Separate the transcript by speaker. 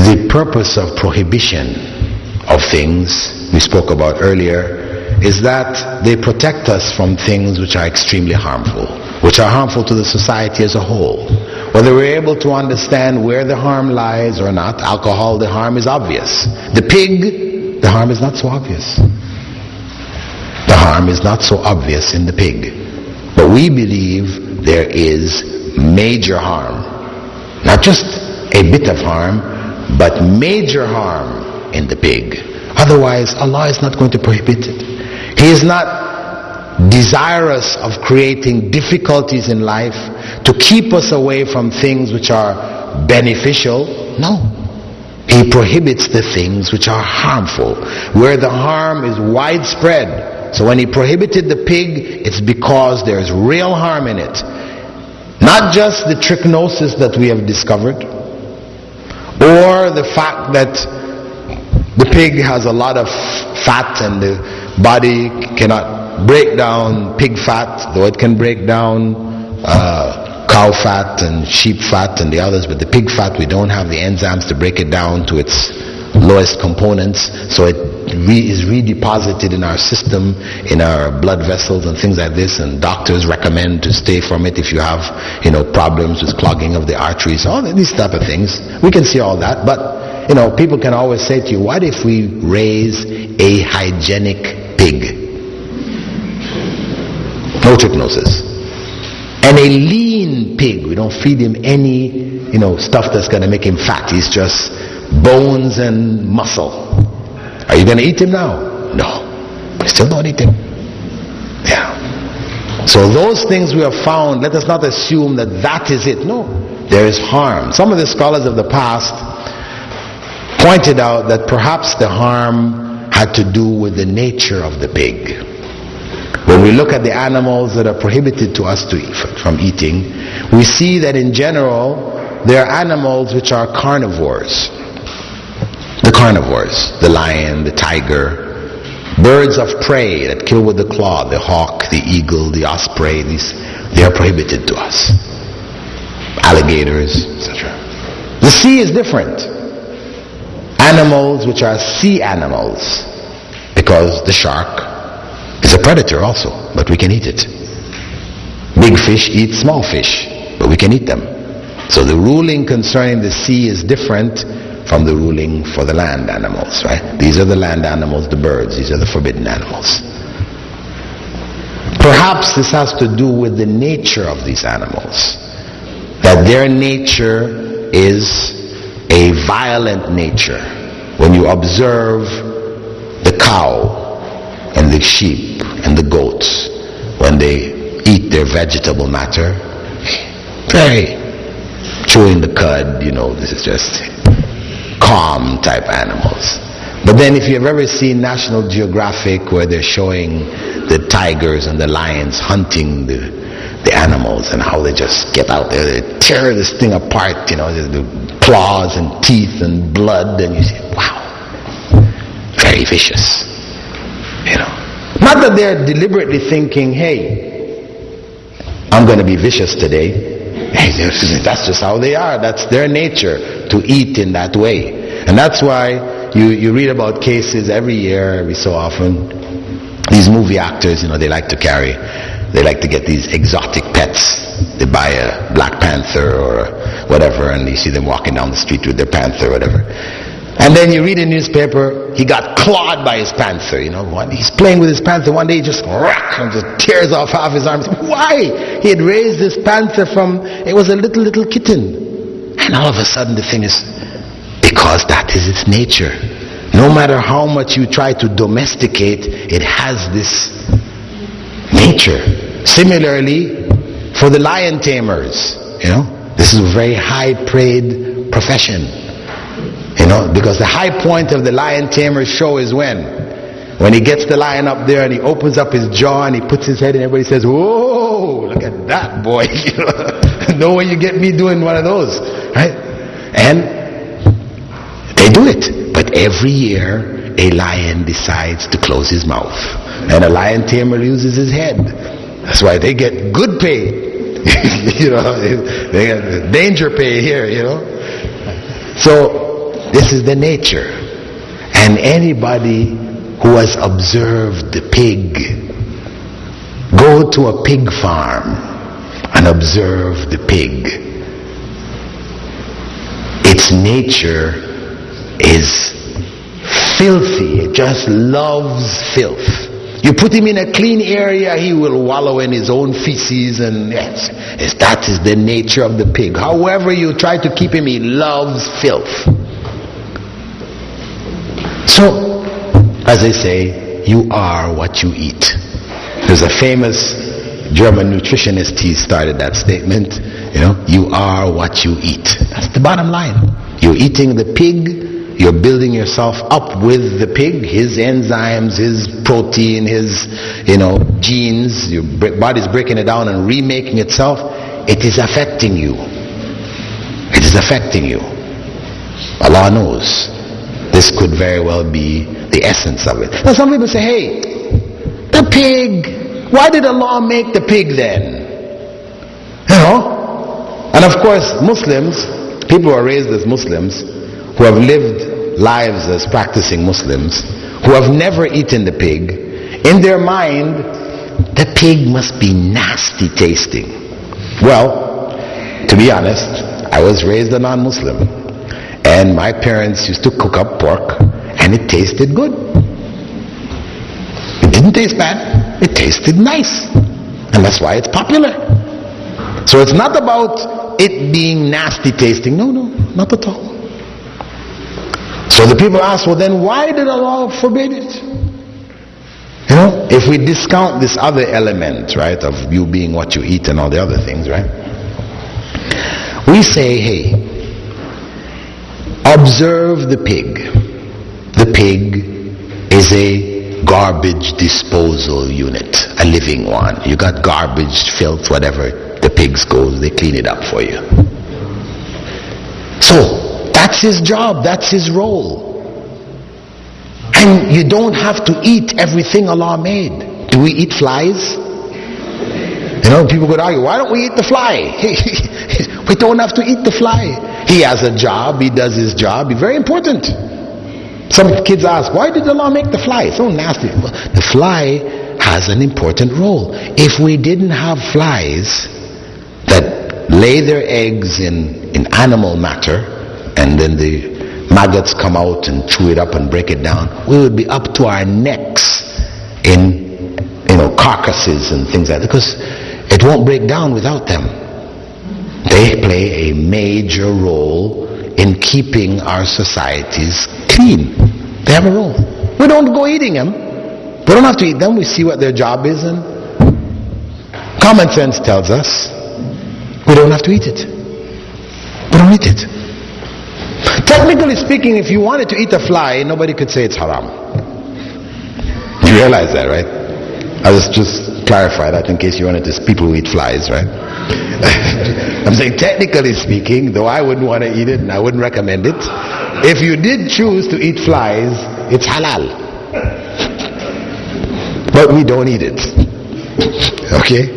Speaker 1: The purpose of prohibition of things we spoke about earlier is that they protect us from things which are extremely harmful, which are harmful to the society as a whole. Whether we're able to understand where the harm lies or not, alcohol, the harm is obvious. The pig, the harm is not so obvious. The harm is not so obvious in the pig. But we believe there is major harm. Not just a bit of harm, but major harm in the pig. Otherwise, Allah is not going to prohibit it. He is not desirous of creating difficulties in life to keep us away from things which are beneficial. No. He prohibits the things which are harmful, where the harm is widespread. So when he prohibited the pig, it's because there's real harm in it. Not just the trichinosis that we have discovered, or the fact that the pig has a lot of fat and the body cannot break down pig fat, though it can break down cow fat and sheep fat and the others, but the pig fat, we don't have the enzymes to break it down to its lowest components, so it is redeposited in our system, in our blood vessels and things like this, and doctors recommend to stay from it if you have, problems with clogging of the arteries, all these type of things. We can see all that, but people can always say to you, what if we raise a hygienic pig? No trichinosis. And a lean pig, we don't feed him any, stuff that's going to make him fat. He's just bones and muscle. Are you going to eat him now? No. I still don't eat him. Yeah. So those things we have found, let us not assume that that is it. No. There is harm. Some of the scholars of the past pointed out that perhaps the harm had to do with the nature of the pig. When we look at the animals that are prohibited to us to eat, from eating, we see that in general there are animals which are carnivores. The carnivores, the lion, the tiger, birds of prey that kill with the claw, the hawk, the eagle, the osprey, they are prohibited to us. Alligators, etc. The sea is different. Animals which are sea animals, because the shark is a predator also, but we can eat it. Big fish eat small fish, but we can eat them. So the ruling concerning the sea is different from the ruling for the land animals, right? These are the land animals, the birds, these are the forbidden animals. Perhaps this has to do with the nature of these animals, that their nature is a violent nature. When you observe the cow and the sheep and the goats, when they eat their vegetable matter, very chewing the cud, this is just calm type animals. But then if you've ever seen National Geographic where they're showing the tigers and the lions hunting the animals and how they just get out there, they tear this thing apart, the claws and teeth and blood, and you say, wow, very vicious. Not that they're deliberately thinking, hey, I'm going to be vicious today. Hey, that's just how they are. That's their nature, to eat in that way. And that's why you read about cases every year, every so often. These movie actors, they like to get these exotic pets. They buy a Black Panther or whatever, and you see them walking down the street with their panther or whatever. And then you read in the newspaper, he got clawed by his panther. He's playing with his panther. One day he just tears off half his arms. Why? He had raised this panther it was a little kitten. And all of a sudden the thing is, because that is its nature. No matter how much you try to domesticate, it has this nature. Similarly, for the lion tamers, this is a very high-paid profession. Because the high point of the lion tamer show is when he gets the lion up there and he opens up his jaw and he puts his head and everybody says, whoa, look at that boy. No way you get me doing one of those, right? And they do it. But every year a lion decides to close his mouth and a lion tamer loses his head. That's why they get good pay. They get danger pay here, So This is the nature. And anybody who has observed the pig, go to a pig farm and observe the pig. Its nature is filthy. It just loves filth. You put him in a clean area, he will wallow in his own feces, and yes, that is the nature of the pig. However you try to keep him, he loves filth. So, as they say, you are what you eat. There's a famous German nutritionist, he started that statement, you are what you eat. That's the bottom line. You're eating the pig, you're building yourself up with the pig, his enzymes, his protein, his genes. Your body's breaking it down and remaking itself. It is affecting you. It is affecting you. Allah knows. This could very well be the essence of it. Now some people say, hey, the pig, why did Allah make the pig then? And of course Muslims, people who are raised as Muslims, who have lived lives as practicing Muslims, who have never eaten the pig, in their mind, the pig must be nasty tasting. Well, to be honest, I was raised a non-Muslim, and my parents used to cook up pork, and it tasted good. It didn't taste bad, it tasted nice, and that's why it's popular. So it's not about it being nasty tasting. No, not at all. So the people ask, well then why did Allah forbid it? If we discount this other element, right, of you being what you eat and all the other things, right? We say, hey, observe the pig. The pig is a garbage disposal unit, a living one. You got garbage, filth, whatever, the pigs go, they clean it up for you. So, that's his job, that's his role. And you don't have to eat everything Allah made. Do we eat flies? People could argue, why don't we eat the fly? We don't have to eat the fly. He has a job, he does his job, he's very important. Some kids ask, why did Allah make the fly? It's so nasty. The fly has an important role. If we didn't have flies that lay their eggs in animal matter, and then the maggots come out and chew it up and break it down, we would be up to our necks in carcasses and things like that, because it won't break down without them. They play a major role in keeping our societies clean. They have a role. We don't go eating them. We don't have to eat them. We see what their job is, and common sense tells us we don't have to eat it. We don't eat it. Technically speaking, if you wanted to eat a fly, nobody could say it's haram. You realize that, right? I just clarify that in case you wanted to, people who eat flies, right? I'm saying technically speaking, though I wouldn't want to eat it and I wouldn't recommend it, if you did choose to eat flies, it's halal. But we don't eat it. Okay?